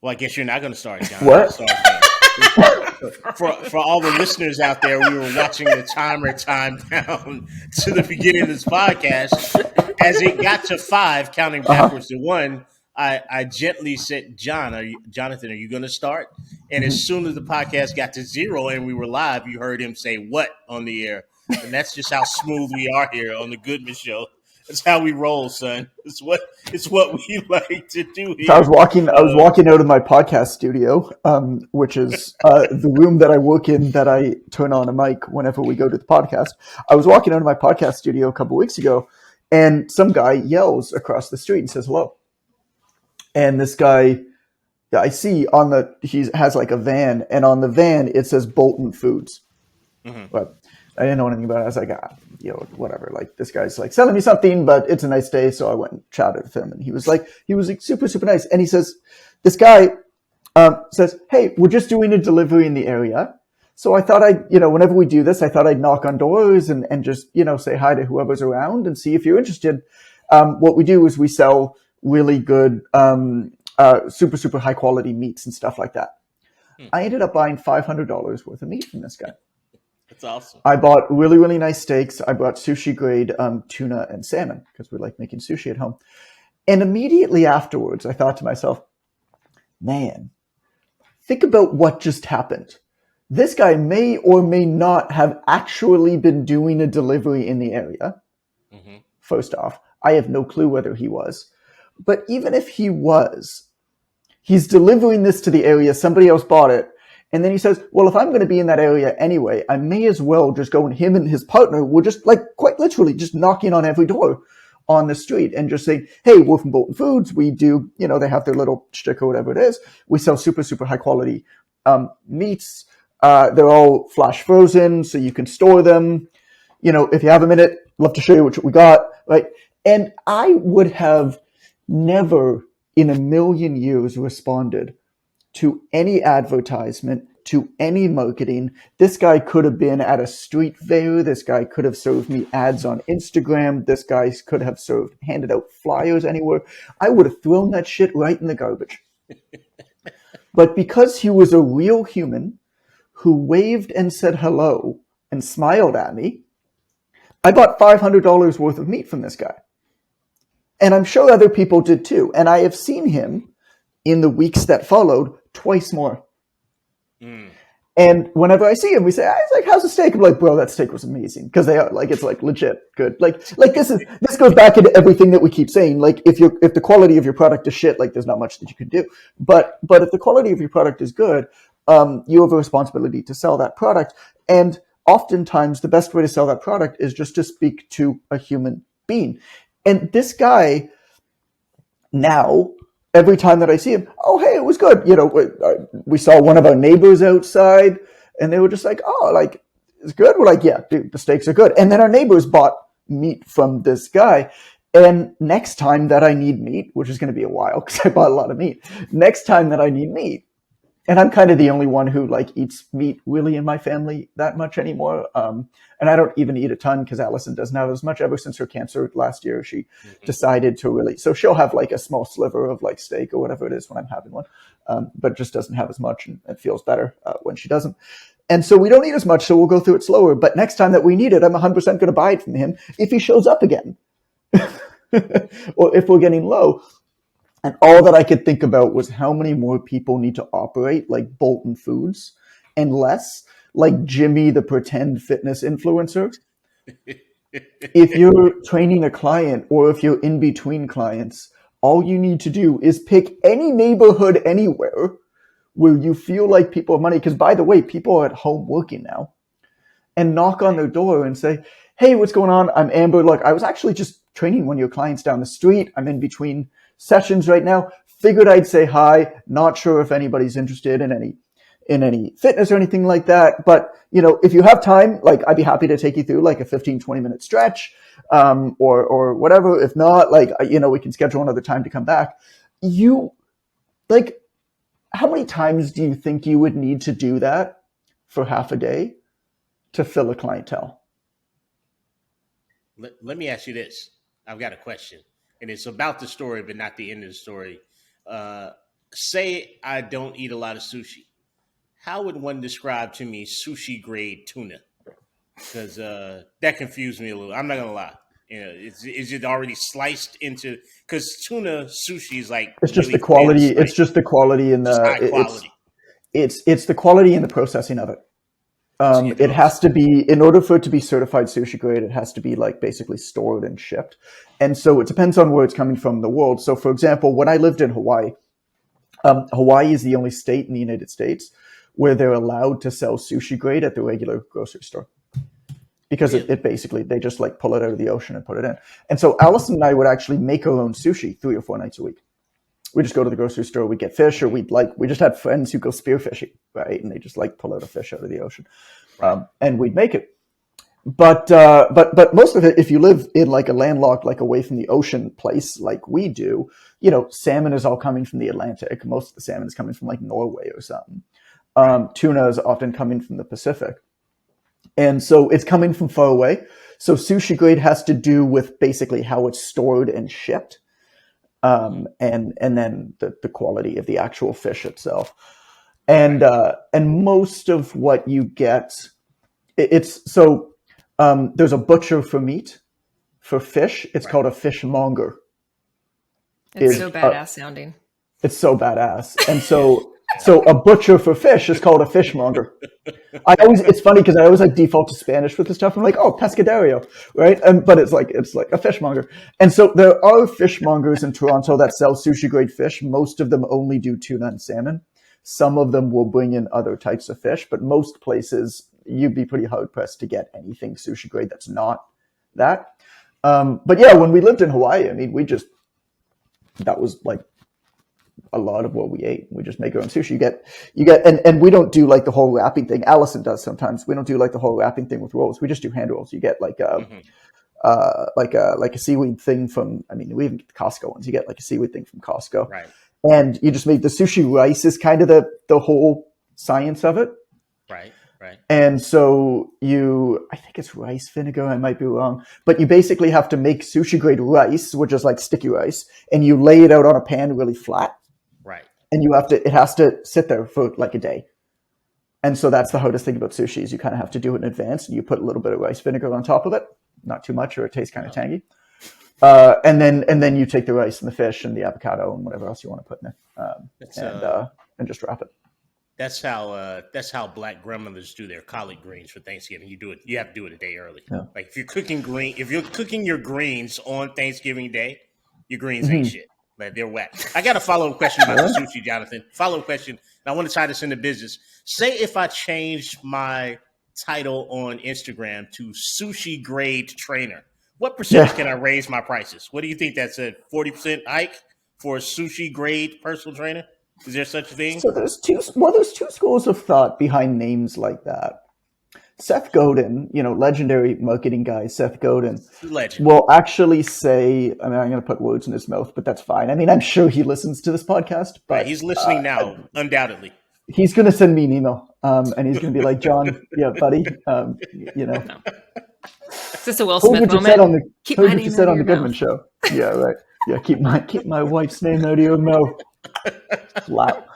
Well, I guess you're not going to start, John. I'll What? start then. For all the listeners out there, we were watching the timer time down to the beginning of this podcast. As it got to five, counting Uh huh. backwards to one, I gently said, Jonathan, are you going to start? And as soon as the podcast got to zero and we were live, you heard him say "what" on the air, and that's just how smooth we are here on the Goodman Show. That's how we roll, son. It's what we like to do So here. I was walking out of my podcast studio, which is the room that I work in that I turn on a mic whenever we go to the podcast. I was walking out of my podcast studio a couple of weeks ago, and some guy yells across the street and says hello. And this guy, I see he has like a van, and on the van it says Bolton Foods. Mhm. But I didn't know anything about it. I was like, whatever. Like this guy's like selling me something, but it's a nice day, so I went and chatted with him, and he was like super super nice. And he says, this guy says, "Hey, we're just doing a delivery in the area." So I thought whenever we do this, I thought I'd knock on doors and just say hi to whoever's around and see if you're interested. What we do is we sell really good, super super high quality meats and stuff like that. Hmm. I ended up buying $500 worth of meat from this guy. That's awesome. I bought really, really nice steaks. I bought sushi grade tuna and salmon because we like making sushi at home. And immediately afterwards, I thought to myself, man, think about what just happened. This guy may or may not have actually been doing a delivery in the area. Mm-hmm. First off, I have no clue whether he was. But even if he was, he's delivering this to the area. Somebody else bought it. And then he says, well, if I'm going to be in that area anyway, I may as well just go, and him and his partner were just like quite literally just knocking on every door on the street and just saying, hey, we're from Bolton Foods. We do, they have their little shtick or whatever it is. We sell super, super high quality meats. They're all flash frozen, so you can store them. If you have a minute, love to show you what we got, right? And I would have never in a million years responded to any advertisement, to any marketing. This guy could have been at a street fair. This guy could have served me ads on Instagram. This guy could have handed out flyers anywhere. I would have thrown that shit right in the garbage. But because he was a real human who waved and said hello and smiled at me, I bought $500 worth of meat from this guy. And I'm sure other people did too. And I have seen him in the weeks that followed twice more. Mm. And whenever I see him, we say, "He's like, how's the steak?" I'm like, "Bro, that steak was amazing." Because they are like, it's like legit good. Like this goes back into everything that we keep saying. Like if the quality of your product is shit, like there's not much that you can do. But if the quality of your product is good, you have a responsibility to sell that product. And oftentimes the best way to sell that product is just to speak to a human being. And this guy now, every time that I see him, oh, hey, it was good. We saw one of our neighbors outside, and they were just like, oh, like, it's good. We're like, yeah, dude, the steaks are good. And then our neighbors bought meat from this guy. And next time that I need meat, which is going to be a while because I bought a lot of meat, next time that I need meat, and I'm kind of the only one who like eats meat really in my family that much anymore. And I don't even eat a ton because Allison doesn't have as much ever since her cancer last year. She decided to really, so she'll have like a small sliver of like steak or whatever it is when I'm having one, but just doesn't have as much and it feels better when she doesn't. And so we don't eat as much, so we'll go through it slower. But next time that we need it, I'm 100% going to buy it from him if he shows up again. Or if we're getting low. And all that I could think about was how many more people need to operate like Bolton Foods and less like Jimmy, the pretend fitness influencer. If you're training a client or if you're in between clients, all you need to do is pick any neighborhood anywhere where you feel like people have money. Because by the way, people are at home working now, and knock on their door and say, hey, what's going on? I'm Amber. Look, I was actually just training one of your clients down the street. I'm in between sessions right now. Figured I'd say hi. Not sure if anybody's interested in any fitness or anything like that. But, if you have time, like I'd be happy to take you through like a 15, 20-minute stretch or whatever. If not, like, we can schedule another time to come back. How many times do you think you would need to do that for half a day to fill a clientele? Let me ask you this. I've got a question, and it's about the story, but not the end of the story. say I don't eat a lot of sushi. How would one describe to me sushi grade tuna? Because that confused me a little. I'm not gonna lie. You know, is it already sliced into? Because tuna sushi is like It's just the really thin quality. It's slices, just the quality in just the. high quality. It's the quality in the processing of it. See It those? has to be, in order for it to be certified sushi grade, it has to be like basically stored and shipped. And so it depends on where it's coming from in the world. So, for example, when I lived in Hawaii, Hawaii is the only state in the United States where they're allowed to sell sushi grade at the regular grocery store, because Really? it basically, they just like pull it out of the ocean and put it in. And so Allison and I would actually make our own sushi 3 or 4 nights a week. We just go to the grocery store, we get fish, or we just had friends who go spearfishing, right? And they just like pull out a fish out of the ocean, Right. and we'd make it. But most of it, if you live in like a landlocked, like away from the ocean place, like we do, salmon is all coming from the Atlantic. Most of the salmon is coming from like Norway or something. Right. Tuna is often coming from the Pacific, and so it's coming from far away. So sushi grade has to do with basically how it's stored and shipped, Mm-hmm. and then the quality of the actual fish itself. Right. And most of what you get, it's so there's a butcher for meat. For fish, it's Right. called a fishmonger. It's Is so badass sounding. It's so badass, and so a butcher for fish is called a fishmonger. It's funny because I always like default to Spanish with this stuff. I'm like, oh, pescadario, right? But it's like a fishmonger. And so there are fishmongers in Toronto that sell sushi grade fish. Most of them only do tuna and salmon. Some of them will bring in other types of fish, but most places you'd be pretty hard pressed to get anything sushi grade that's not that. But yeah, when we lived in Hawaii, I mean, that was like a lot of what we ate. We just make our own sushi. And we don't do like the whole wrapping thing. Allison does sometimes. We don't do like the whole wrapping thing with rolls. We just do hand rolls. You get like Mm-hmm. like a seaweed thing from. I mean, we even get the Costco ones. You get like a seaweed thing from Costco, Right. and you just make the sushi rice is kind of the whole science of it. Right. Right. And so I think it's rice vinegar. I might be wrong, but you basically have to make sushi grade rice, which is like sticky rice, and you lay it out on a pan really flat. Right. And it has to sit there for like a day. And so that's the hardest thing about sushi is you kind of have to do it in advance, and you put a little bit of rice vinegar on top of it, not too much or it tastes kind of tangy. And then you take the rice and the fish and the avocado and whatever else you want to put in there, and just wrap it. That's how Black grandmothers do their collard greens for Thanksgiving. You have to do it a day early. Yeah. Like if you're cooking your greens on Thanksgiving Day, your greens ain't Mhm. shit. Like they're whack. I got a follow-up question about the sushi, Jonathan. Follow-up question. I want to tie this into business. Say if I change my title on Instagram to sushi grade trainer, what percentage can I raise my prices? What do you think? That's a 40% hike for a sushi grade personal trainer? Is there such a thing? So there's two schools of thought behind names like that. Seth Godin, legendary marketing guy, Seth Godin, Legend. will actually say, I mean, I'm going to put words in his mouth, but that's fine. I mean, I'm sure he listens to this podcast, but Right. He's listening now, undoubtedly. he's going to send me an email, and he's going to be like, John, yeah, buddy, No. Is this a Will heard Smith what you moment? said on the Keep heard my what name you out said of on the your Goodman mouth. show. Yeah, right. Yeah, keep my wife's name out of your mouth. Slap.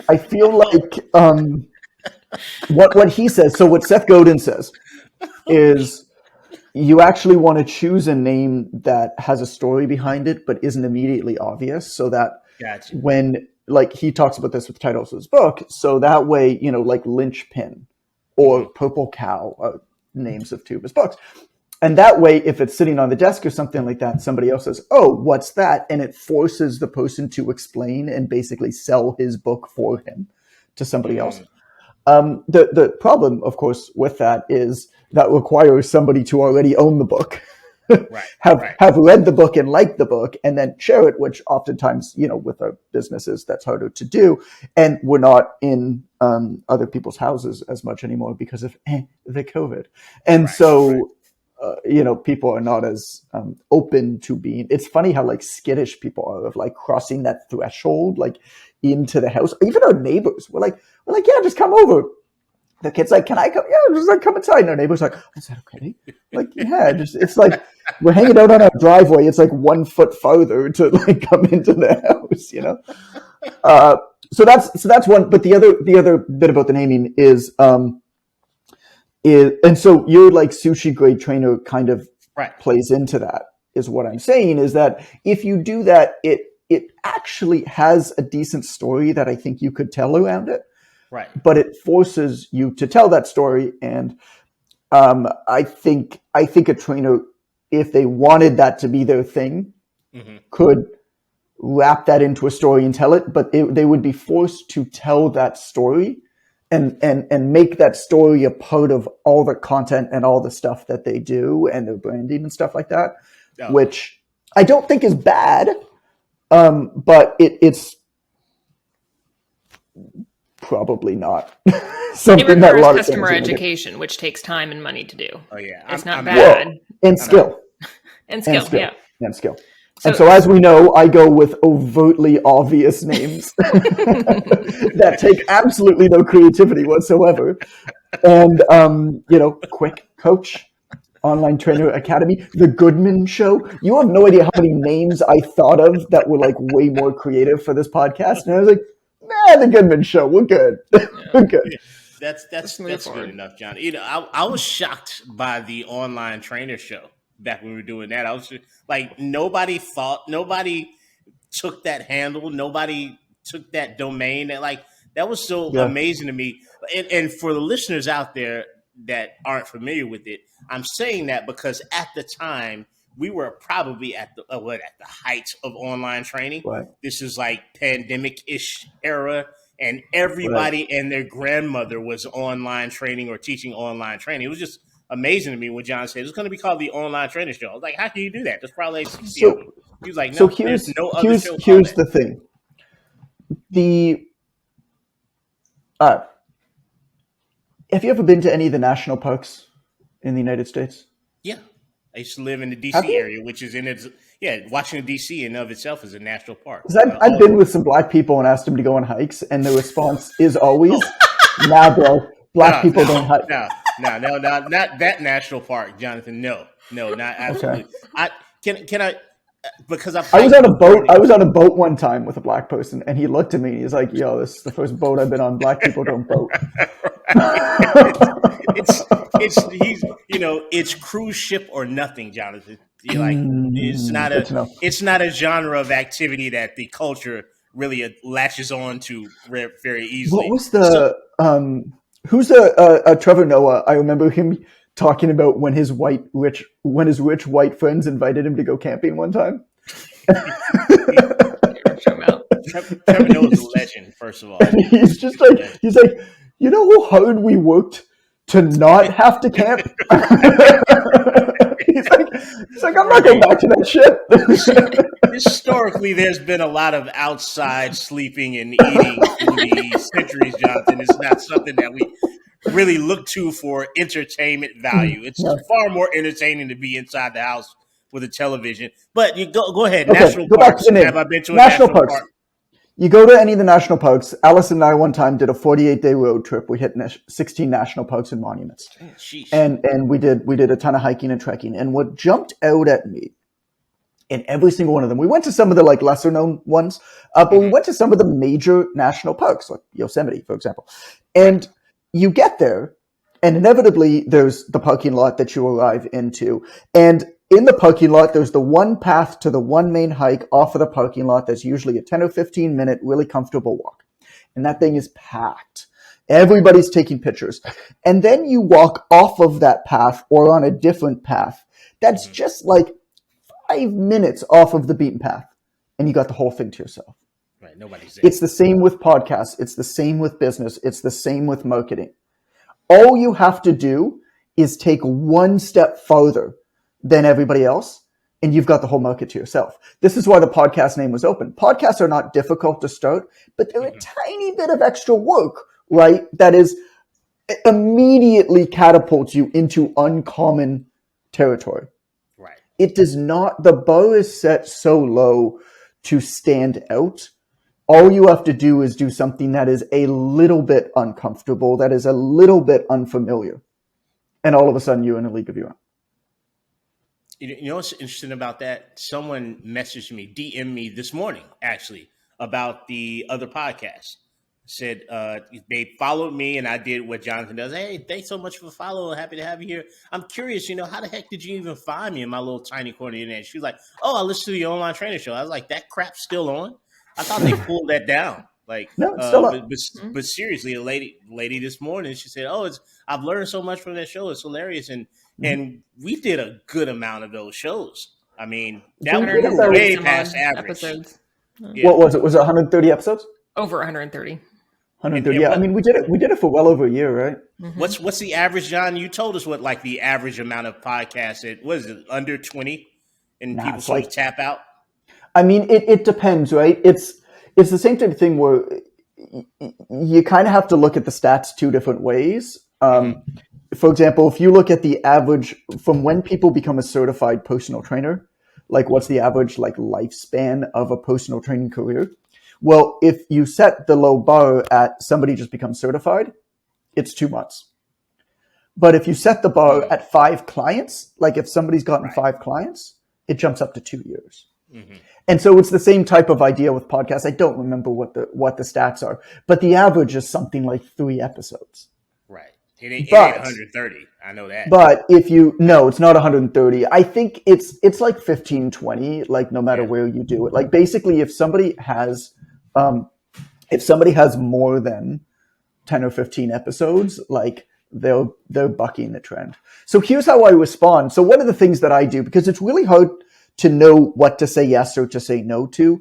I feel like what he says. So what Seth Godin says is you actually want to choose a name that has a story behind it, but isn't immediately obvious, so that Gotcha. when like he talks about this with titles of his book, so that way like Linchpin or Purple Cow are names of two of his books. And that way, if it's sitting on the desk or something like that, somebody else says, oh, what's that? And it forces the person to explain and basically sell his book for him to somebody else. The problem, of course, with that is that requires somebody to already own the book, have read the book and like the book, and then share it, which oftentimes, with our businesses, that's harder to do. And we're not in other people's houses as much anymore because of the COVID. And people are not as open to being. It's funny how like skittish people are of like crossing that threshold, like into the house. Even our neighbors, we're like, yeah, just come over. the kid's like, "Can I come?" Yeah, just like come inside. And our neighbor's like, "Is that okay?" Like, yeah, just it's like we're hanging out on our driveway. It's like 1 foot farther to like come into the house, you know. So that's one. But the other bit about the naming is and so your like sushi grade trainer kind of Right. plays into that. Is what I'm saying is that if you do that, it actually has a decent story that I think you could tell around it. Right. But it forces you to tell that story. And I think a trainer, if they wanted that to be their thing, could wrap that into a story and tell it. But they would be forced to tell that story and make that story a part of all the content and all the stuff that they do and their branding and stuff like that, which I don't think is bad. But it's probably not something It that a requires lot of customer trainers are gonna do. education, which takes time and money to do. Oh yeah, It's not Well, bad. and skill. And skill, yeah. And skill. And so as we know, I go with overtly obvious names that take absolutely no creativity whatsoever. And, Quick Coach, Online Trainer Academy, The Goodman Show. You have no idea how many names I thought of that were like way more creative for this podcast. And I was like, The Goodman Show, we're good. We're good. That's good enough, John. You know, I was shocked by the online trainer show back when we were doing that. I was just, like, nobody took that handle, nobody took that domain. That was so amazing to me. And for the listeners out there that aren't familiar with it, I'm saying that because at the time we were probably at the height of online training. Right. This is like pandemic-ish era. And everybody and their grandmother was online training or teaching online training. It was just amazing to me when John said it's going to be called the Online Trainer Show. I was like, how can you do that? There's probably like 60 of them. He was like, no, there's no other show. Here's the thing. Have you ever been to any of the national parks in the United States? Yeah. I used to live in the D.C. area, which is Washington, D.C. in of itself is a national park. I've been with some black people and asked them to go on hikes, and the response is always, nah, bro, black people don't hike. No, not that national park, Jonathan. No, not absolutely. Okay. Can I because I was on a boat. I was on a boat one time with a black person, and he looked at me and he's like, "Yo, this is the first boat I've been on. Black people don't boat." It's cruise ship or nothing, Jonathan. You're like, it's not a genre of activity that the culture really latches on to very easily. What was who's Trevor Noah? I remember him talking about when his rich white friends invited him to go camping one time. Trevor Noah's a legend, first of all. He's like, you know how hard we worked to not have to camp? he's like, I'm not going back to that shit. Historically, there's been a lot of outside sleeping and eating through the centuries, Jonathan. It's not something that we really look to for entertainment value. It's far more entertaining to be inside the house with a television. But you go ahead. Okay, national parks. Have I been to a national park? You go to any of the national parks. Alice and I one time did a 48-day road trip. We hit 16 national parks and monuments. Sheesh. And we did a ton of hiking and trekking. And what jumped out at me in every single one of them, we went to some of the like lesser known ones, but we went to some of the major national parks, like Yosemite, for example. And you get there, and inevitably there's the parking lot that you arrive into. And in the parking lot, there's the one path to the one main hike off of the parking lot that's usually a 10 or 15 minute, really comfortable walk. And that thing is packed. Everybody's taking pictures. And then you walk off of that path or on a different path that's just like 5 minutes off of the beaten path. And you got the whole thing to yourself. Right, nobody's there. It's the same with podcasts. It's the same with business. It's the same with marketing. All you have to do is take one step farther than everybody else, and you've got the whole market to yourself. This is why the podcast name was open. Podcasts are not difficult to start, but they're a tiny bit of extra work, right? That is immediately catapults you into uncommon territory. Right. It does not, the bar is set so low to stand out all you have to do is do something that is a little bit uncomfortable, that is a little bit unfamiliar. And all of a sudden you're in a league of your own. You know what's interesting about that? Someone messaged me, DM me this morning, actually, about the other podcast. Said they followed me and I did what Jonathan does. Hey, thanks so much for following. Happy to have you here. I'm curious, how the heck did you even find me in my little tiny corner of the internet? She was like, oh, I listened to the online trainer show. I was like, that crap's still on? I thought they pulled that down. Like, no, it's still up. But seriously, a lady this morning, she said, oh, I've learned so much from that show. It's hilarious. And we did a good amount of those shows. I mean, that was way past average. Episodes. Yeah. What was it? Was it 130 episodes? Over 130. 130. Yeah, I mean, we did it for well over a year, right? Mm-hmm. What's the average, John? You told us what like the average amount of podcasts. What is it? Under 20, and people sort of tap out. I mean, it depends, right? It's the same type of thing where you kind of have to look at the stats two different ways. For example, if you look at the average from when people become a certified personal trainer, like what's the average like lifespan of a personal training career? Well, if you set the low bar at somebody just becomes certified, it's 2 months. But if you set the bar at 5 clients, like if somebody's gotten 5 clients, it jumps up to 2 years. Mm-hmm. And so it's the same type of idea with podcasts. I don't remember what the stats are, but the average is something like 3 episodes. Right. It ain't 130. I know that. But it's not 130. I think it's like 15, 20, like no matter where you do it. Like basically if somebody has more than 10 or 15 episodes, like they're bucking the trend. So here's how I respond. So one of the things that I do, because it's really hard to know what to say yes or to say no to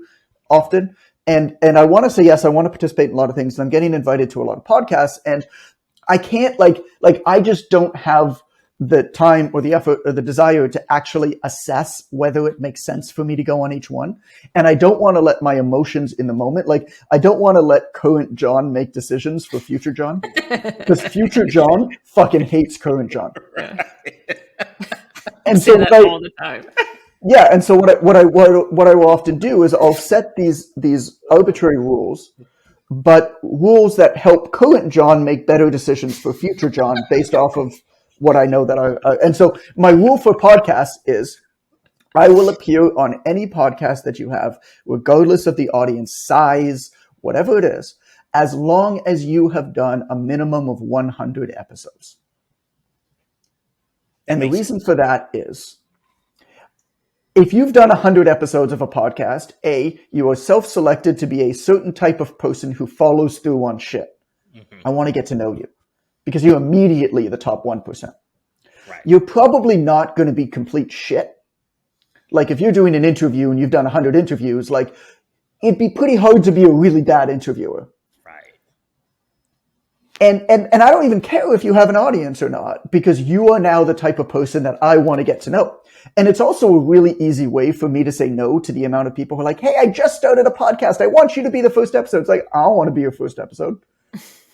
often. And I want to say yes, I want to participate in a lot of things. And I'm getting invited to a lot of podcasts, and I can't like I just don't have the time or the effort or the desire to actually assess whether it makes sense for me to go on each one. And I don't want to let my emotions in the moment, like I don't want to let current John make decisions for future John, because future John fucking hates current John. Yeah. And so that all the time. Yeah, and so what I will often do is I'll set these arbitrary rules, but rules that help current John make better decisions for future John based off of what I know that and so my rule for podcasts is I will appear on any podcast that you have, regardless of the audience size, whatever it is, as long as you have done a minimum of 100 episodes. And the reason for that is, if you've done 100 episodes of a podcast, you are self-selected to be a certain type of person who follows through on shit. Mm-hmm. I want to get to know you because you're immediately the top 1%. Right. You're probably not going to be complete shit. Like if you're doing an interview and you've done 100 interviews, like it'd be pretty hard to be a really bad interviewer. Right. And I don't even care if you have an audience or not, because you are now the type of person that I want to get to know. And it's also a really easy way for me to say no to the amount of people who are like, hey, I just started a podcast. I want you to be the first episode. It's like, I don't want to be your first episode.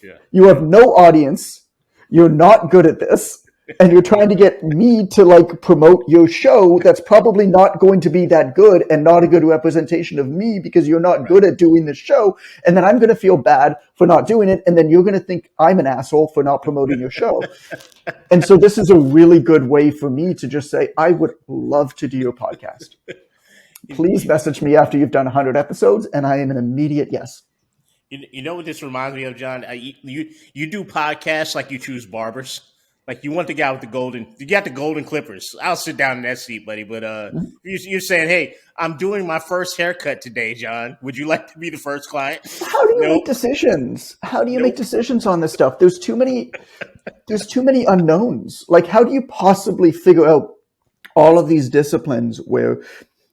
Yeah. You have no audience. You're not good at this. And you're trying to get me to like promote your show that's probably not going to be that good and not a good representation of me because you're not good at doing the show. And then I'm going to feel bad for not doing it. And then you're going to think I'm an asshole for not promoting your show. And so this is a really good way for me to just say, I would love to do your podcast. Please message me after you've done 100 episodes. And I am an immediate yes. You know what this reminds me of, John? You do podcasts like you choose barbers. Like you want the guy with you got the golden clippers. I'll sit down in that seat, buddy. But you're saying, hey, I'm doing my first haircut today, John. Would you like to be the first client? How do you make decisions? How do you make decisions on this stuff? There's too many unknowns. Like, how do you possibly figure out all of these disciplines where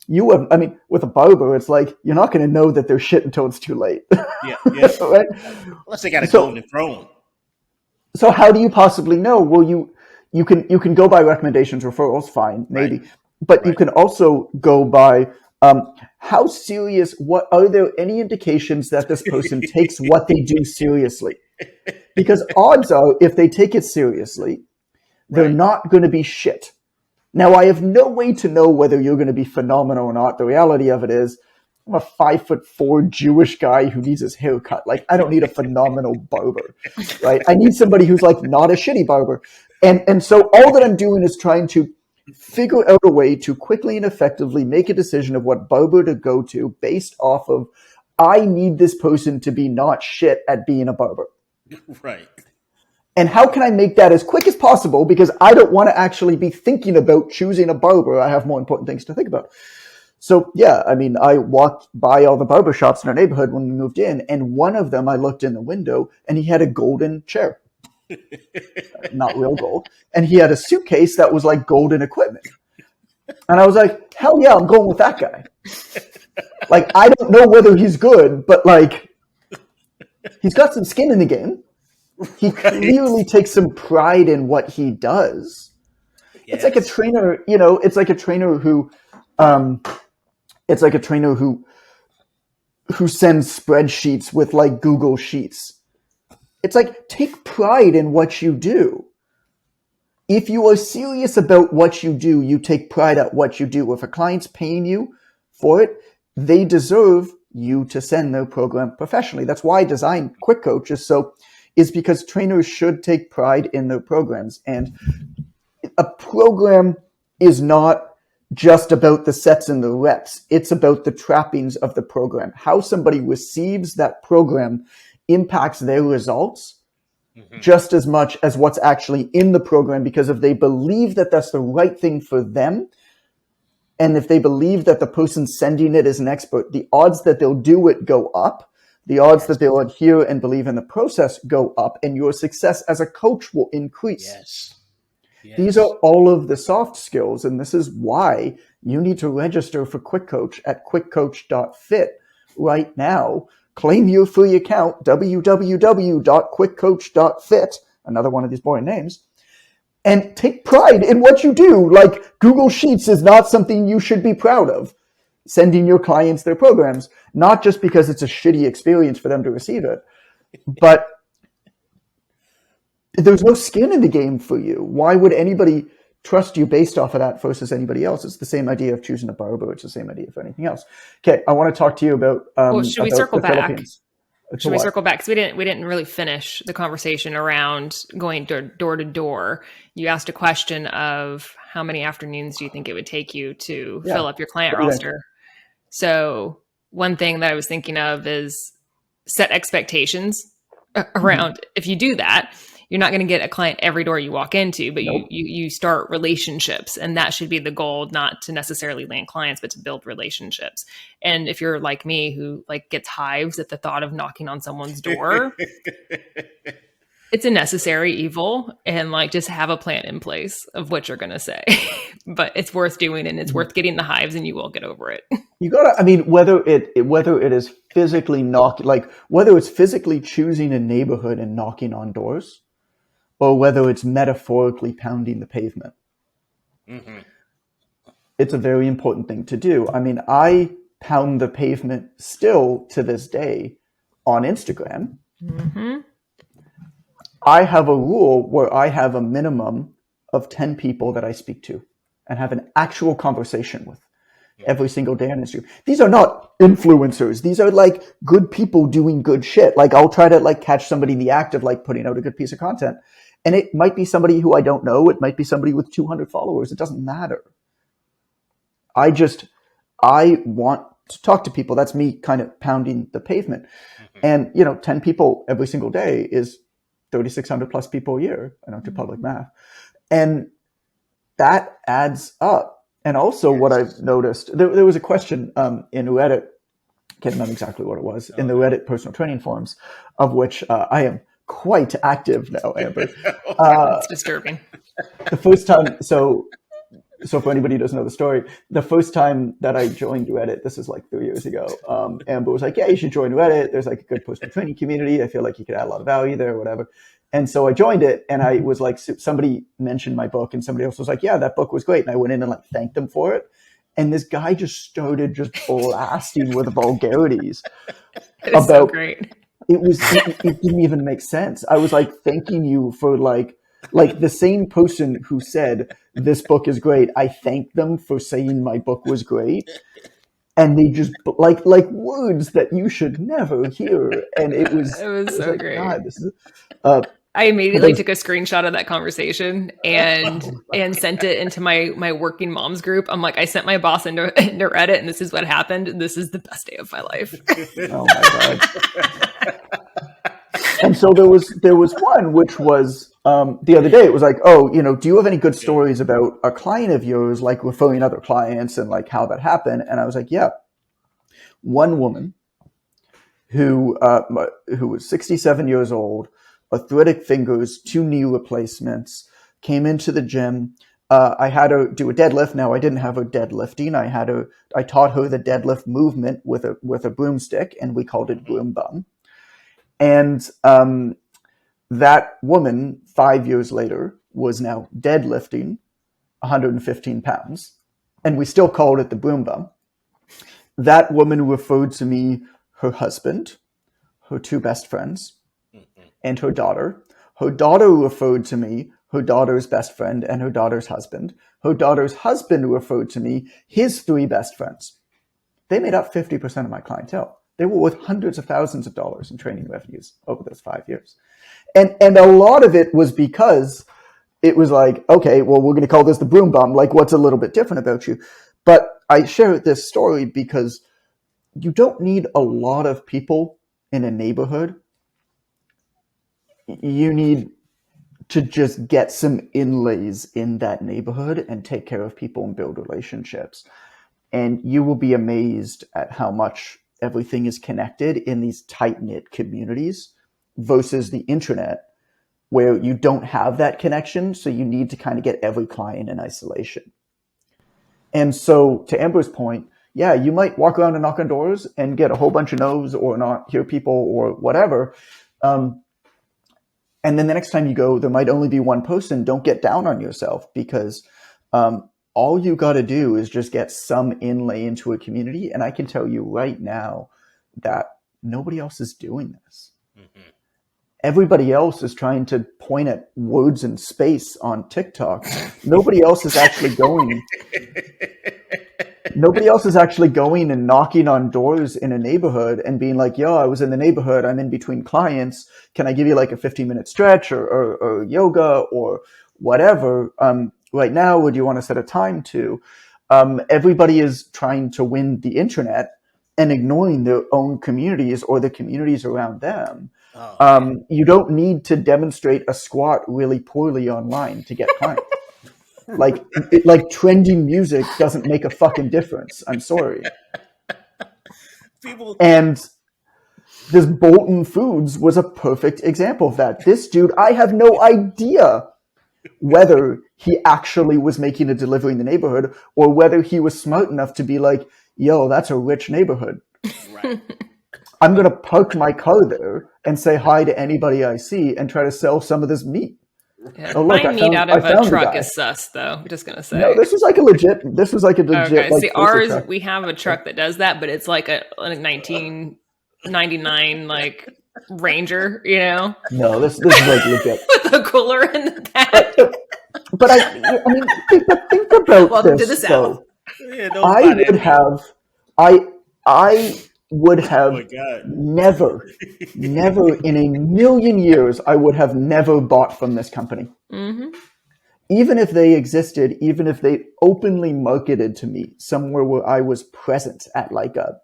with a barber, it's like, you're not going to know that they're shit until it's too late. Yeah. Right? Unless they got a golden throne. So how do you possibly know? Well, you can go by recommendations, referrals, fine, maybe. Right. But you can also go by how serious, are there any indications that this person takes what they do seriously? Because odds are, if they take it seriously, they're not going to be shit. Now, I have no way to know whether you're going to be phenomenal or not. The reality of it is, I'm a 5'4" Jewish guy who needs his hair cut. Like, I don't need a phenomenal barber, right? I need somebody who's like not a shitty barber. And so all that I'm doing is trying to figure out a way to quickly and effectively make a decision of what barber to go to based off of, I need this person to be not shit at being a barber. Right. And how can I make that as quick as possible? Because I don't want to actually be thinking about choosing a barber. I have more important things to think about. So yeah, I mean, I walked by all the barber shops in our neighborhood when we moved in, and one of them I looked in the window and he had a golden chair. Not real gold. And he had a suitcase that was like golden equipment. And I was like, hell yeah, I'm going with that guy. Like, I don't know whether he's good, but like, he's got some skin in the game. He clearly takes some pride in what he does. Yes. It's like a trainer, it's like a trainer who sends spreadsheets with like Google Sheets. It's like, take pride in what you do. If you are serious about what you do, you take pride at what you do. If a client's paying you for it, they deserve you to send their program professionally. That's why I designed Quick Coach is because trainers should take pride in their programs. And a program is not just about the sets and the reps. It's about the trappings of the program. How somebody receives that program impacts their results just as much as what's actually in the program, because if they believe that that's the right thing for them, and if they believe that the person sending it is an expert, the odds that they'll do it go up. The odds that they'll adhere and believe in the process go up, and your success as a coach will increase. Yes. These are all of the soft skills, and this is why you need to register for Quick Coach at quickcoach.fit right now. Claim your free account, www.quickcoach.fit, another one of these boring names, and take pride in what you do. Like, Google Sheets is not something you should be proud of. Sending your clients their programs, not just because it's a shitty experience for them to receive it, but there's no skin in the game for you. Why would anybody trust you based off of that versus anybody else? It's the same idea of choosing a barber. It's the same idea for anything else. Okay, I want to talk to you about. Should we circle back? Philippines. Should we circle back? Because we didn't really finish the conversation around going door to door. You asked a question of how many afternoons do you think it would take you to fill up your client roster? So one thing that I was thinking of is set expectations around. If you do that, you're not going to get a client every door you walk into, but you start relationships, and that should be the goal, not to necessarily land clients, but to build relationships. And if you're like me, who like gets hives at the thought of knocking on someone's door, it's a necessary evil, and like, just have a plan in place of what you're going to say, but it's worth doing, and it's worth getting the hives, and you will get over it. You gotta, I mean, whether it is physically whether it's physically choosing a neighborhood and knocking on doors, or whether it's metaphorically pounding the pavement. Mm-hmm. It's a very important thing to do. I mean, I pound the pavement still to this day on Instagram. Mm-hmm. I have a rule where I have a minimum of 10 people that I speak to and have an actual conversation with every single day on Instagram. These are not influencers. These are like good people doing good shit. Like, I'll try to like catch somebody in the act of like putting out a good piece of content. And it might be somebody who I don't know. It might be somebody with 200 followers. It doesn't matter. I want to talk to people. That's me kind of pounding the pavement. Mm-hmm. And, 10 people every single day is 3,600 plus people a year. I don't do public math. And that adds up. And also what I've noticed, there was a question in Reddit, can't remember exactly what it was, in the Reddit personal training forums, of which I am quite active now, Amber. It's disturbing. The first time, so for anybody who doesn't know the story, the first time that I joined Reddit, this is like 3 years ago, Amber was like, yeah, you should join Reddit. There's like a good personal training community. I feel like you could add a lot of value there or whatever. And so I joined it, and I was like, somebody mentioned my book, and somebody else was like, yeah, that book was great. And I went in and like thanked them for it. And this guy just started just blasting with vulgarities. It's so great. It didn't even make sense. I was like, thanking you for like the same person who said this book is great. I thanked them for saying my book was great. and they just like words that you should never hear. And it was so like, great. God, this is. I immediately took a screenshot of that conversation and sent it into my working moms group. I'm like, I sent my boss into Reddit, and this is what happened. This is the best day of my life. Oh my God. And so there was one which was the other day. It was like, oh, do you have any good stories about a client of yours, like referring other clients and like how that happened? And I was like, yeah. One woman who was 67 years old, arthritic fingers, 2 knee replacements, came into the gym. I had her do a deadlift. Now, I didn't have her deadlifting. I taught her the deadlift movement with a broomstick, and we called it broom bum. And that woman, 5 years later, was now deadlifting 115 pounds, and we still called it the broom bum. That woman referred to me her husband, her 2 best friends, and her daughter. Her daughter referred to me her daughter's best friend and her daughter's husband. Her daughter's husband referred to me his 3 best friends. They made up 50% of my clientele. They were worth hundreds of thousands of dollars in training revenues over those 5 years. And a lot of it was because it was like, okay, well, we're going to call this the broom bum. Like, what's a little bit different about you? But I share this story because you don't need a lot of people in a neighborhood. You need to just get some inlays in that neighborhood and take care of people and build relationships. And you will be amazed at how much everything is connected in these tight-knit communities versus the internet, where you don't have that connection. So you need to kind of get every client in isolation. And so to Amber's point, yeah, you might walk around and knock on doors and get a whole bunch of no's or not hear people or whatever. And then the next time you go, there might only be one person. Don't get down on yourself, because all you got to do is just get some inlay into a community. And I can tell you right now that nobody else is doing this. Mm-hmm. Everybody else is trying to point at words in space on TikTok. Nobody else is actually going. Nobody else is actually going and knocking on doors in a neighborhood and being like, yo, I was in the neighborhood. I'm in between clients. Can I give you like a 15-minute stretch or yoga or whatever? Right now, would you want to set a time to? Everybody is trying to win the internet and ignoring their own communities or the communities around them. You don't need to demonstrate a squat really poorly online to get clients. Like trending music doesn't make a fucking difference. I'm sorry. And this Bolton Foods was a perfect example of that. This dude, I have no idea whether he actually was making a delivery in the neighborhood or whether he was smart enough to be like, yo, that's a rich neighborhood. Right. I'm going to park my car there and say hi to anybody I see and try to sell some of this meat. Yeah. Oh, look, meat out of a truck is sus, though. I'm just gonna say. No, this was like a legit. Okay, like, see, ours truck. We have a truck that does that, but it's like a 1999 like Ranger, No, this is like legit with a cooler in the back. But I mean, think about Welcome this. To the South. Yeah, I would have never in a million years, I would have never bought from this company. Mm-hmm. Even if they existed, even if they openly marketed to me somewhere where I was present at like a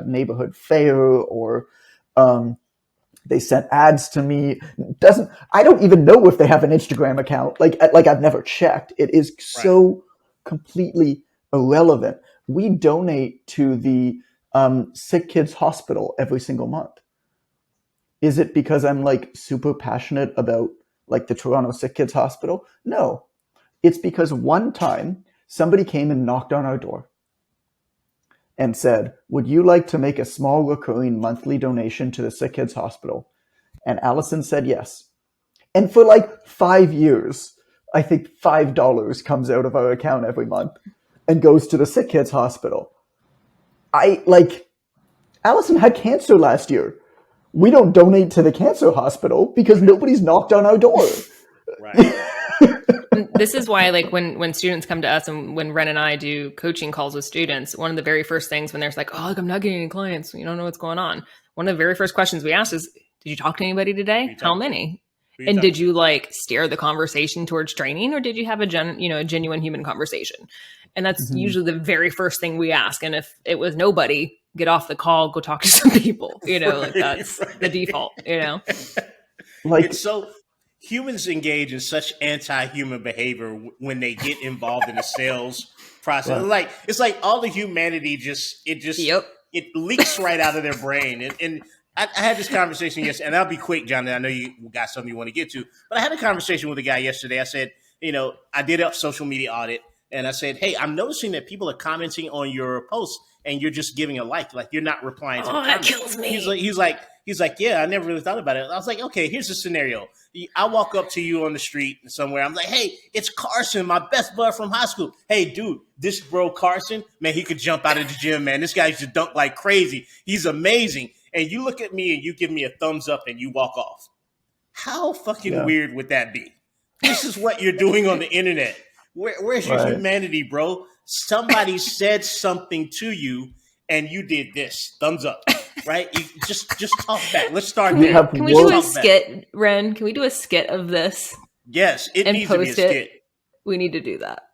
neighborhood fair or they sent ads to me. I don't even know if they have an Instagram account. Like I've never checked. It is so completely irrelevant. We donate to the Sick Kids Hospital every single month. Is it because I'm like super passionate about like the Toronto Sick Kids Hospital? No, it's because one time somebody came and knocked on our door and said, would you like to make a small recurring monthly donation to the Sick Kids Hospital? And Allison said yes. And for like 5 years, I think $5 comes out of our account every month and goes to the Sick Kids Hospital. Allison had cancer last year. We don't donate to the cancer hospital because nobody's knocked on our door. Right. This is why, like, when students come to us and when Ren and I do coaching calls with students, one of the very first things when there's like, oh, look, I'm not getting any clients, you don't know what's going on. One of the very first questions we ask is, did you talk to anybody today? How many? And did you like steer the conversation towards training, or did you have a genuine human conversation? And that's usually the very first thing we ask. And if it was nobody, get off the call, go talk to some people, like that's the default, Like, it's so humans engage in such anti-human behavior when they get involved in the sales process. Right. It's like all the humanity it leaks right out of their brain. And I had this conversation yesterday, and I'll be quick, John. I know you got something you want to get to, but I had a conversation with a guy yesterday. I said, I did a social media audit, and I said, hey, I'm noticing that people are commenting on your posts, and you're just giving a like you're not replying to the comments. That kills me. He's like, yeah, I never really thought about it. I was like, okay, here's the scenario. I walk up to you on the street somewhere. I'm like, hey, it's Carson, my best bud from high school. Hey, dude, this bro Carson, man, he could jump out of the gym, man. This guy used to dunk like crazy. He's amazing. And you look at me and you give me a thumbs up and you walk off. How fucking weird would that be? This is what you're doing on the internet. Where's your humanity, bro? Somebody said something to you and you did this. Thumbs up. Right? You just talk back. Let's start there. Can we do a skit, Ren? Can we do a skit of this? Yes, it needs to be a skit. We need to do that.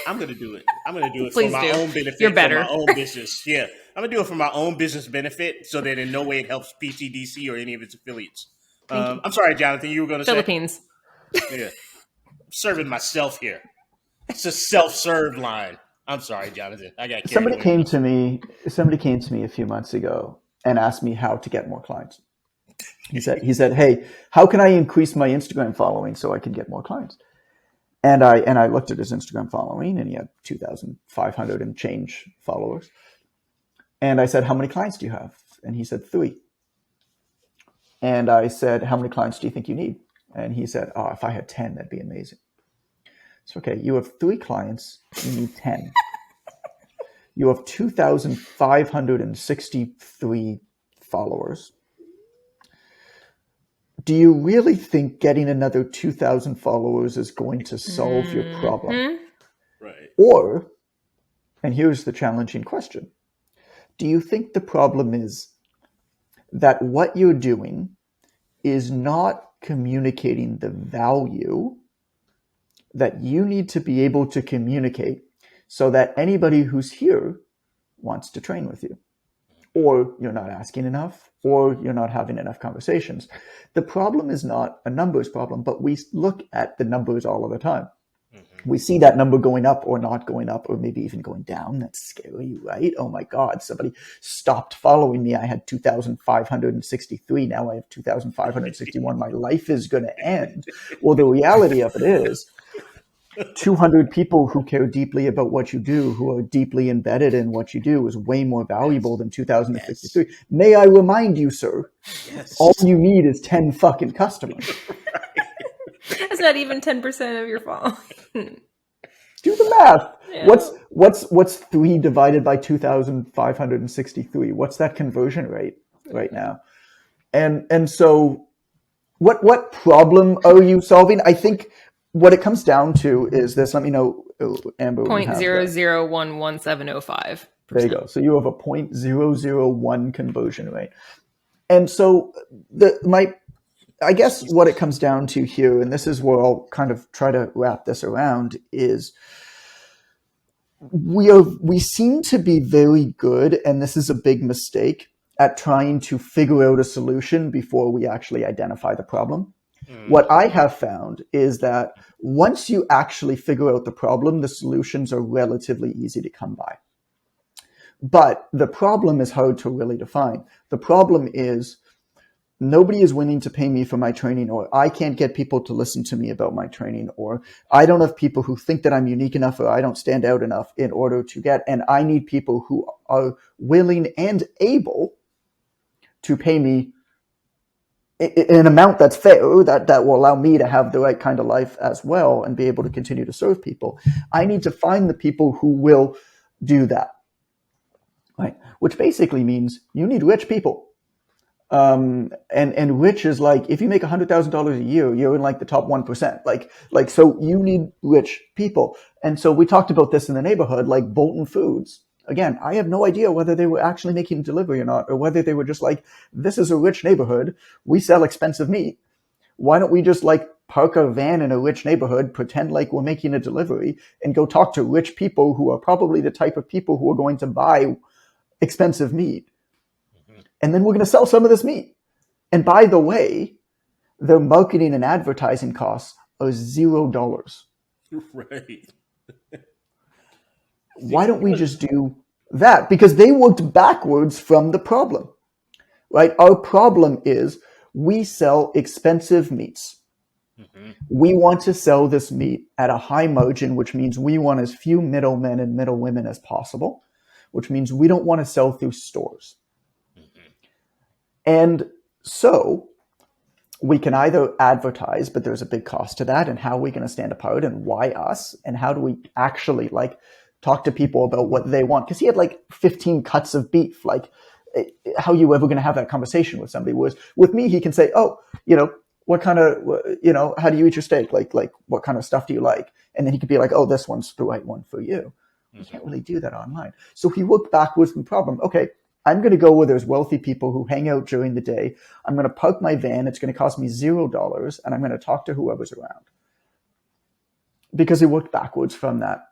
I'm going to do it. I'm going to do it for my own benefit. You're better. For my own business. Yeah. I'm going to do it for my own business benefit so that in no way it helps PTDC or any of its affiliates. I'm sorry, Jonathan, you were going to say? Philippines. Yeah. I'm serving myself here. It's a self-serve line. I'm sorry, Jonathan. I got carried Somebody away. Somebody came to me a few months ago and asked me how to get more clients. He said, hey, how can I increase my Instagram following so I can get more clients? And I looked at his Instagram following, and he had 2,500 and change followers. And I said, how many clients do you have? And he said, 3. And I said, how many clients do you think you need? And he said, oh, if I had 10, that'd be amazing. So, okay, you have 3 clients, you need 10. You have 2,563 followers. Do you really think getting another 2,000 followers is going to solve your problem? Right. Or, and here's the challenging question, do you think the problem is that what you're doing is not communicating the value that you need to be able to communicate so that anybody who's here wants to train with you? Or you're not asking enough, or you're not having enough conversations. The problem is not a numbers problem, but we look at the numbers all of the time. Mm-hmm. We see that number going up or not going up, or maybe even going down. That's scary, right? Oh my God, somebody stopped following me. I had 2,563. Now I have 2,561. My life is going to end. Well, the reality of it is 200 people who care deeply about what you do, who are deeply embedded in what you do, is way more valuable than 2,063. Yes. May I remind you, sir, all you need is 10 fucking customers. That's not even 10% of your following. Do the math. Yeah. What's 3 divided by 2,563? What's that conversion rate right now? And so what problem are you solving? I think what it comes down to is this. Let me know, Amber. 0.00111705. There you go. So you have a 0.001 conversion rate. And so I guess what it comes down to here, and this is where I'll kind of try to wrap this around, is we seem to be very good, and this is a big mistake, at trying to figure out a solution before we actually identify the problem. What I have found is that once you actually figure out the problem, the solutions are relatively easy to come by. But the problem is hard to really define. The problem is nobody is willing to pay me for my training, or I can't get people to listen to me about my training, or I don't have people who think that I'm unique enough, or I don't stand out enough in order to get, and I need people who are willing and able to pay me an amount that's fair, that will allow me to have the right kind of life as well and be able to continue to serve people. I need to find the people who will do that, right? Which basically means you need rich people. And rich is like, if you make $100,000 a year, you're in like the top 1%. Like, so you need rich people. And so we talked about this in the neighborhood, like Bolton Foods. Again, I have no idea whether they were actually making delivery or not, or whether they were just like, this is a rich neighborhood. We sell expensive meat. Why don't we just like park a van in a rich neighborhood, pretend like we're making a delivery, and go talk to rich people who are probably the type of people who are going to buy expensive meat. And then we're going to sell some of this meat. And by the way, their marketing and advertising costs are $0. Right. Why don't we just do that? Because they worked backwards from the problem, right? Our problem is we sell expensive meats. Mm-hmm. We want to sell this meat at a high margin, which means we want as few middlemen and middlewomen as possible, which means we don't want to sell through stores. Mm-hmm. And so we can either advertise, but there's a big cost to that, and how are we going to stand apart, and why us, and how do we actually like talk to people about what they want? Because he had like 15 cuts of beef. Like, how are you ever going to have that conversation with somebody? Whereas with me, he can say, oh, what kind of, how do you eat your steak? Like what kind of stuff do you like? And then he could be like, oh, this one's the right one for you. Mm-hmm. You can't really do that online. So he worked backwards from the problem. Okay, I'm going to go where there's wealthy people who hang out during the day. I'm going to park my van. It's going to cost me $0, and I'm going to talk to whoever's around. Because he worked backwards from that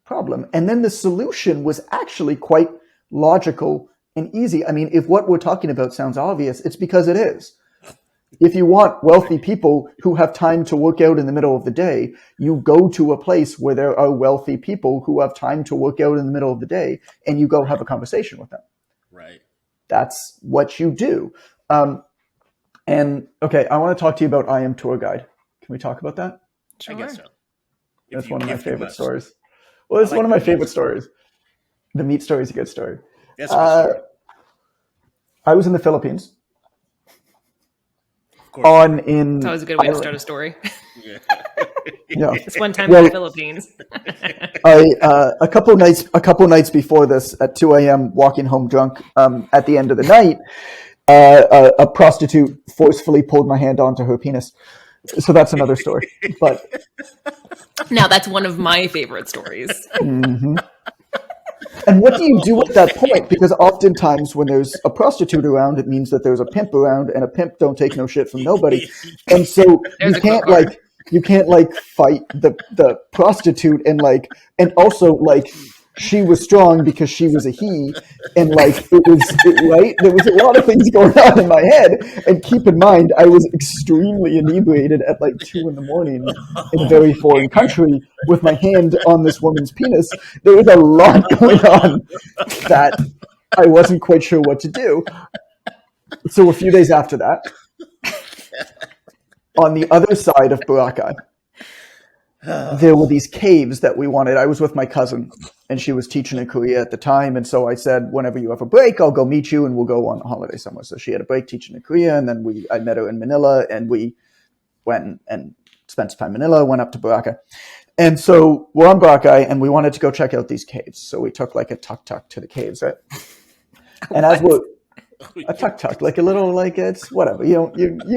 problem. And then the solution was actually quite logical and easy. I mean, if what we're talking about sounds obvious, it's because it is. If you want wealthy people who have time to work out in the middle of the day, you go to a place where there are wealthy people who have time to work out in the middle of the day, and you go have a conversation with them. Right. That's what you do. And okay, I want to talk to you about I Am Tour Guide. Can we talk about that? Sure. I guess so. That's one of my favorite stories. Well, it's one of my favorite stories. The meat story is a good story. That's a good story. I was in the Philippines. Of course. That was a good way to start a story. Yeah. It's one time in the Philippines. A couple nights before this, at 2 a.m., walking home drunk, at the end of the night, a prostitute forcefully pulled my hand onto her penis. So that's another story. But now that's one of my favorite stories. Mm-hmm. And what do you do at that point? Because oftentimes when there's a prostitute around, it means that there's a pimp around, and a pimp don't take no shit from nobody. And so you can't fight the prostitute, and also she was strong because she was a he, and right. There was a lot of things going on in my head. And keep in mind, I was extremely inebriated at 2 a.m. in a very foreign country with my hand on this woman's penis. There was a lot going on that I wasn't quite sure what to do. So a few days after that, on the other side of Boracay, there were these caves that we wanted. I was with my cousin, and she was teaching in Korea at the time. And so I said, whenever you have a break, I'll go meet you and we'll go on a holiday somewhere. So she had a break teaching in Korea, and then I met her in Manila, and we went and spent some time in Manila, went up to Boracay. And so we're on Boracay, and we wanted to go check out these caves. So we took a tuk-tuk to the caves, right? And as we're a tuk-tuk, a little, it's whatever. You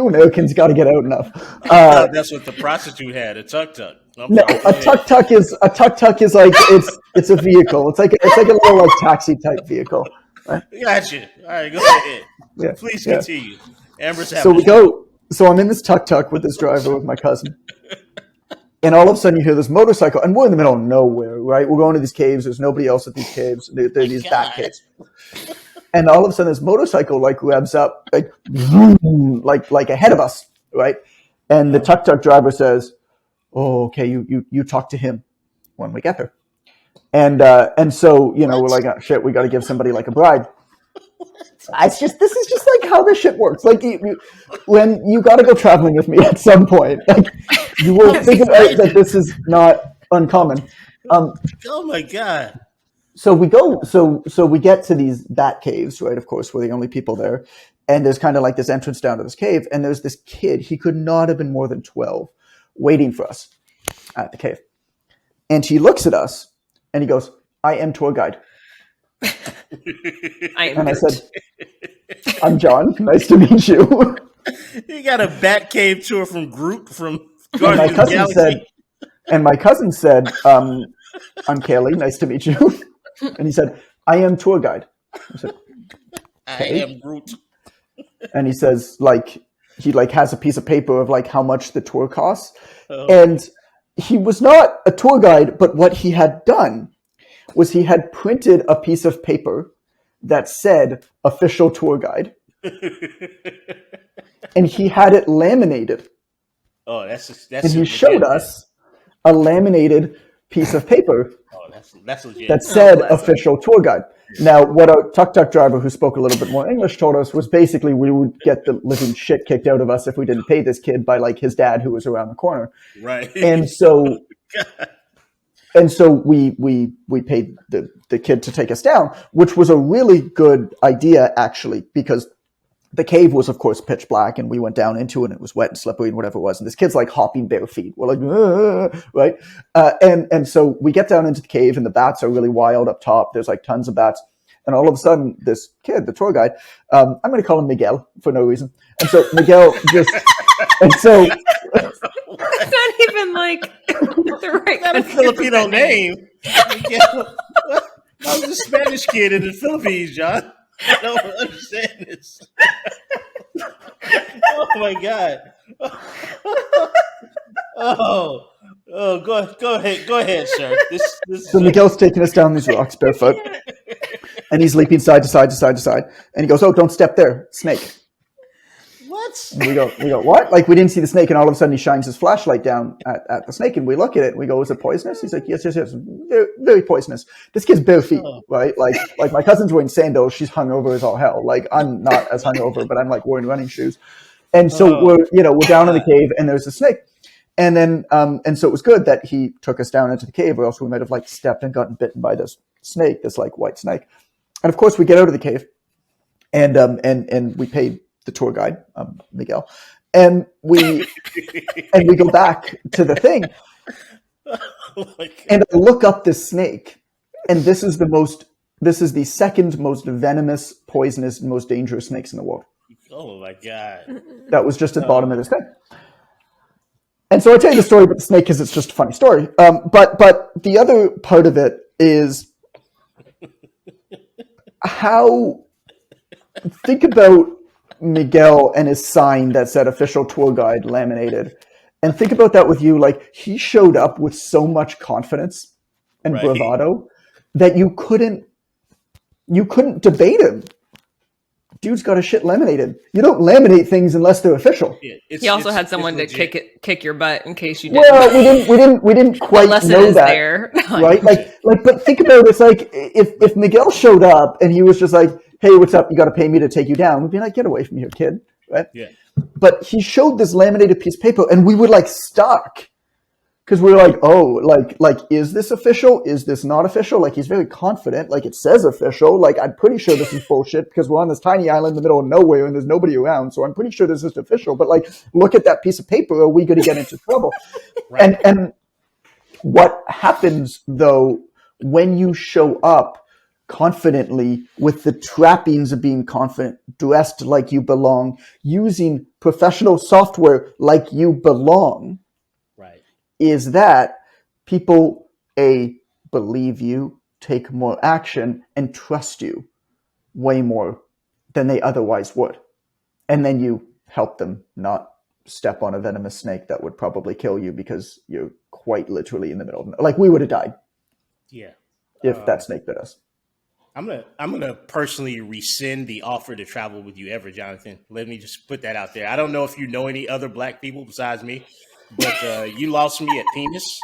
Americans got to get out enough. That's what the prostitute had, a tuk-tuk. No, a tuk-tuk is it's a vehicle. It's like a little taxi type vehicle. Right? Gotcha. All right, go ahead. Yeah. Please continue. Amber's So I'm in this tuk-tuk with this driver with my cousin. And all of a sudden you hear this motorcycle, and we're in the middle of nowhere, right? We're going to these caves. There's nobody else at these caves. They're these back caves. And all of a sudden this motorcycle revs up like ahead of us, right? And the tuk-tuk driver says, "Oh, okay, you talk to him when we get there." And so, we're like, oh, shit, we got to give somebody a bride. This is just how this shit works. When you got to go traveling with me at some point, you will figure out that this is not uncommon. Oh my God. So we go, so we get to these bat caves, right? Of course, we're the only people there. And there's kind of this entrance down to this cave. And there's this kid, he could not have been more than 12, waiting for us at the cave. And he looks at us and he goes, "I am tour guide." I am And I Groot. said, I'm John. Nice to meet you. You got a Batcave tour from Groot from And Guardians of the Galaxy. my cousin said, I'm Kaylee. Nice to meet you. And he said, I am tour guide. I said, I am Groot. and he says, like, he like has a piece of paper of like how much the tour costs. Oh. And he was not a tour guide, but what he had done was he had printed a piece of paper that said official tour guide. And he had it laminated. Oh, that's and he showed us a laminated piece of paper that's legit. that said official tour guide. Now, what a tuk-tuk driver who spoke a little bit more English told us was basically we would get the living shit kicked out of us if we didn't pay this kid by like his dad who was around the corner. Right. And so we paid the kid to take us down, which was a really good idea actually, because the cave was, of course, pitch black, and we went down into it, and it was wet and slippery and whatever it was. And this kid's like hopping bare feet. We're like, right? And so we get down into the cave, and the bats are really wild up top. There's like tons of bats. And all of a sudden, this kid, the tour guide, I'm going to call him Miguel for no reason. And so Miguel just, and so. It's not even like the right Not a Filipino name. Miguel. I was a Spanish kid in the Philippines, John. I don't understand this. Oh my God. Oh, go ahead, sir. So Miguel's taking us down these rocks barefoot, and he's leaping side to side to side to side, and he goes, "Oh, don't step there, snake." What? And we go, what? Like we didn't see the snake, and all of a sudden he shines his flashlight down at the snake, and we look at it, and we go, "Is it poisonous?" He's like, "Yes, very, very poisonous." This kid's bare feet, right? Like my cousin's wearing sandals, she's hungover as all hell. Like I'm not as hungover, but I'm like wearing running shoes, and so we're down in the cave, and there's a snake, and then and so it was good that he took us down into the cave, or else we might have like stepped and gotten bitten by this snake, this like white snake, and of course we get out of the cave, and we paid the tour guide, Miguel, and we go back to the thing, and I look up this snake, and this is the second most venomous, poisonous, and most dangerous snakes in the world. Oh my God! That was just at the bottom of this thing. And so I tell you the story about the snake because it's just a funny story. But the other part of it is how think about Miguel and his sign that said official tour guide laminated, and think about that with you. Like he showed up with so much confidence and bravado that you couldn't debate him. Dude's got a shit laminated. You don't laminate things unless they're official. Yeah, he also had someone to kick your butt in case you didn't. Well, we didn't quite know that, there. Right? Like, but think about it. It's like if Miguel showed up and he was just like, "Hey, what's up? You got to pay me to take you down." We'd be like, "Get away from here, kid!" Right? Yeah. But he showed this laminated piece of paper, and we were like stuck because we were like, "Oh, like, is this official? Is this not official?" Like, he's very confident. Like, it says official. Like, I'm pretty sure this is bullshit because we're on this tiny island in the middle of nowhere and there's nobody around. So I'm pretty sure this is official. But like, look at that piece of paper. Are we going to get into trouble? Right. And what happens though when you show up confidently with the trappings of being confident, dressed like you belong, using professional software like you belong, right, is that people believe you, take more action, and trust you way more than they otherwise would. And then you help them not step on a venomous snake that would probably kill you because you're quite literally in the middle of it. Like we would have died. Yeah. If that snake bit us. I'm gonna personally rescind the offer to travel with you ever, Jonathan. Let me just put that out there. I don't know if you know any other black people besides me, but you lost me at penis.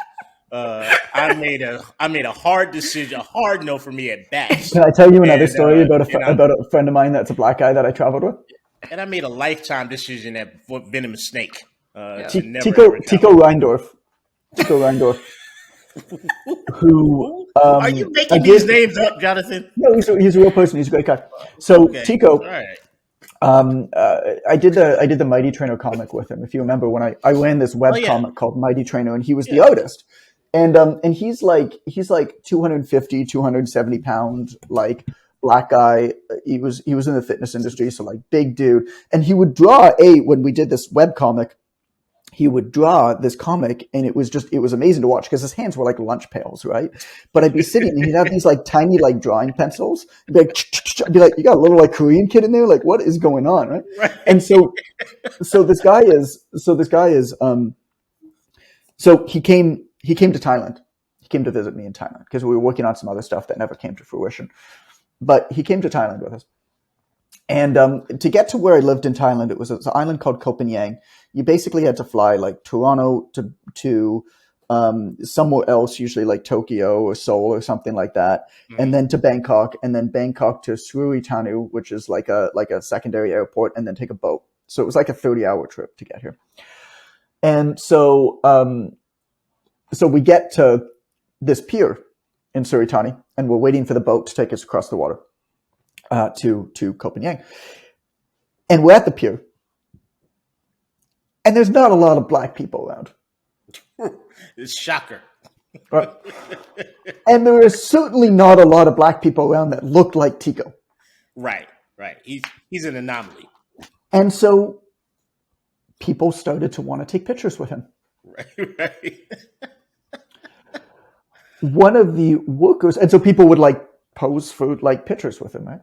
I made a hard decision, a hard no for me at best. Can I tell you another story about a friend of mine that's a black guy that I traveled with? And I made a lifetime decision at venomous snake. Tico Reindorf. Who are you making these names up, Jonathan? No, he's a real person. He's a great guy. So okay. Tico, right. I did the Mighty Trainer comic with him. If you remember when I ran this web comic called Mighty Trainer, and he was the artist. And he's like 250, 270 pounds, like black guy. He was in the fitness industry, so like big dude. And he would draw when we did this web comic, he would draw this comic, and it was amazing to watch because his hands were like lunch pails, right? But I'd be sitting and he'd have these like tiny like drawing pencils. I'd be like, you got a little like Korean kid in there? Like, what is going on, right? And so this guy is so he came to Thailand. He came to visit me in Thailand because we were working on some other stuff that never came to fruition. But he came to Thailand with us. And to get to where I lived in Thailand, it was an island called Koh Phangan. You basically had to fly like Toronto to somewhere else, usually like Tokyo or Seoul or something like that, and then to Bangkok, and then Bangkok to Suratanu, which is like a secondary airport, and then take a boat. So it was like a 30-hour trip to get here. And so we get to this pier in Suratani, and we're waiting for the boat to take us across the water to Koh Phangan. And we're at the pier. And there's not a lot of black people around. It's shocker. Right? And there is certainly not a lot of black people around that look like Tico. Right. He's an anomaly. And so people started to want to take pictures with him. Right. One of the workers, and so people would like pose for like pictures with him, right?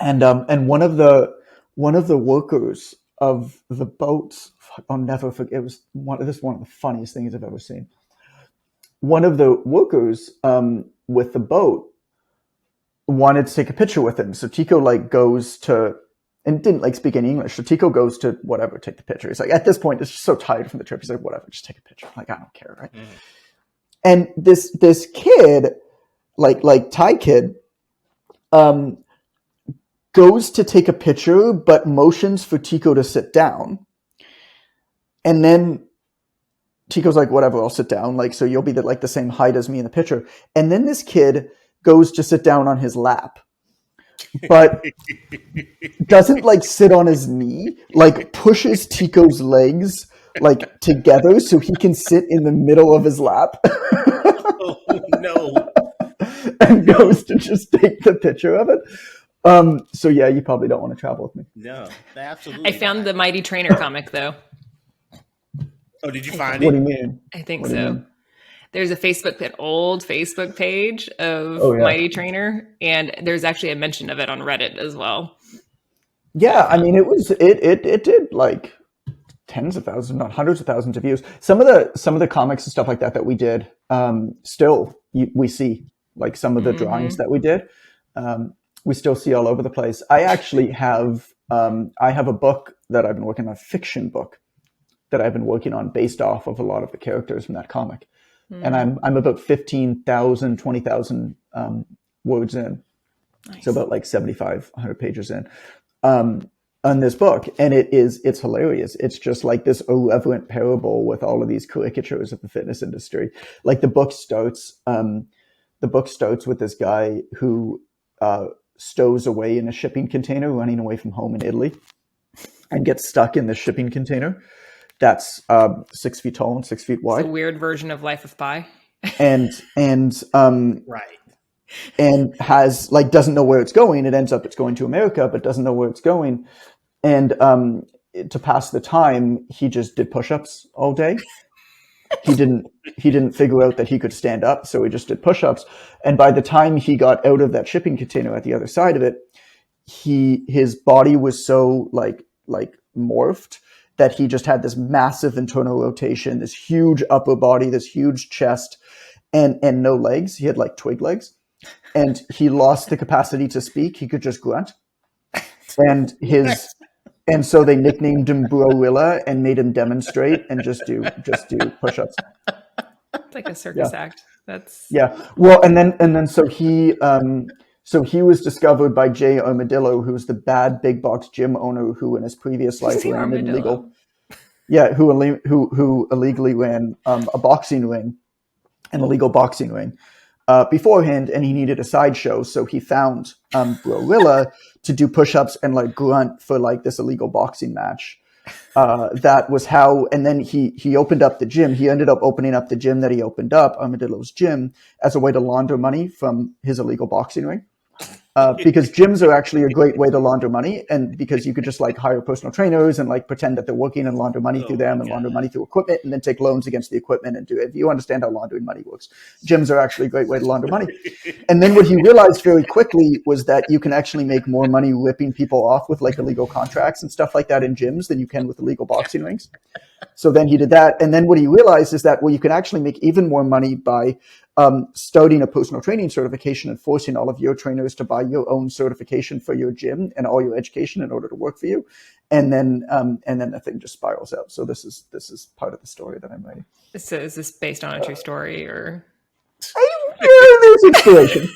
And one of the workers of the boats, I'll never forget. It was one of the funniest things I've ever seen. One of the workers with the boat wanted to take a picture with him, so Tico like goes to, and didn't like speak any English, so Tico goes to whatever, take the picture. He's like, at this point, it's just so tired from the trip. He's like, whatever, just take a picture. Like, I don't care, right? And this kid, like Thai kid, goes to take a picture, but motions for Tico to sit down. And then Tico's like, whatever, I'll sit down. Like, so you'll be the same height as me in the picture. And then this kid goes to sit down on his lap, but doesn't like sit on his knee, like pushes Tico's legs like together so he can sit in the middle of his lap. Oh, no. And goes to just take the picture of it. So yeah, you probably don't want to travel with me. No, absolutely. I found the Mighty Trainer comic though. Oh, did you find it? What do you mean? I think so. There's an old Facebook page of Mighty Trainer, and there's actually a mention of it on Reddit as well. Yeah, I mean, it did like tens of thousands, not hundreds of thousands of views. Some of the comics and stuff like that we did, we see like some of the drawings that we did. We still see all over the place. I actually have a book that I've been working on, a fiction book that I've been working on based off of a lot of the characters from that comic. And I'm about 15,000, 20,000 words in. Nice. So about like 7,500 pages in on this book. And it's hilarious. It's just like this irreverent parable with all of these caricatures of the fitness industry. Like the book starts with this guy who stows away in a shipping container running away from home in Italy and gets stuck in the shipping container that's 6 feet tall and 6 feet wide. It's a weird version of Life of Pi. and right. And has like doesn't know where it's going. It ends up it's going to America, but doesn't know where it's going. And to pass the time, he just did push-ups all day. He didn't figure out that he could stand up, so he just did push-ups. And by the time he got out of that shipping container at the other side of it, his body was so like morphed that he just had this massive internal rotation, this huge upper body, this huge chest, and no legs. He had like twig legs, and he lost the capacity to speak. He could just grunt, and so they nicknamed him Brorilla and made him demonstrate and just do push-ups. It's like a circus act. Well, and then so he was discovered by Jay Armadillo, who's the bad big box gym owner who in his previous life ran an illegal, who illegally ran a boxing ring, an illegal boxing ring beforehand, and he needed a sideshow, so he found Brorilla to do push-ups and like grunt for like this illegal boxing match. That was how, and then he opened up the gym. He ended up opening up the gym that he opened up, Armadillo's gym, as a way to launder money from his illegal boxing ring. because gyms are actually a great way to launder money, and because you could just like hire personal trainers and like pretend that they're working and launder money through them and launder money through equipment and then take loans against the equipment and do it. If you understand how laundering money works, gyms are actually a great way to launder money. And then what he realized very quickly was that you can actually make more money ripping people off with like illegal contracts and stuff like that in gyms than you can with illegal boxing rings. So then he did that. And then what he realized is that, well, you can actually make even more money by starting a personal training certification and forcing all of your trainers to buy your own certification for your gym and all your education in order to work for you. And then the thing just spirals out. So this is part of the story that I'm writing. So is this based on a true story or? There's inspiration.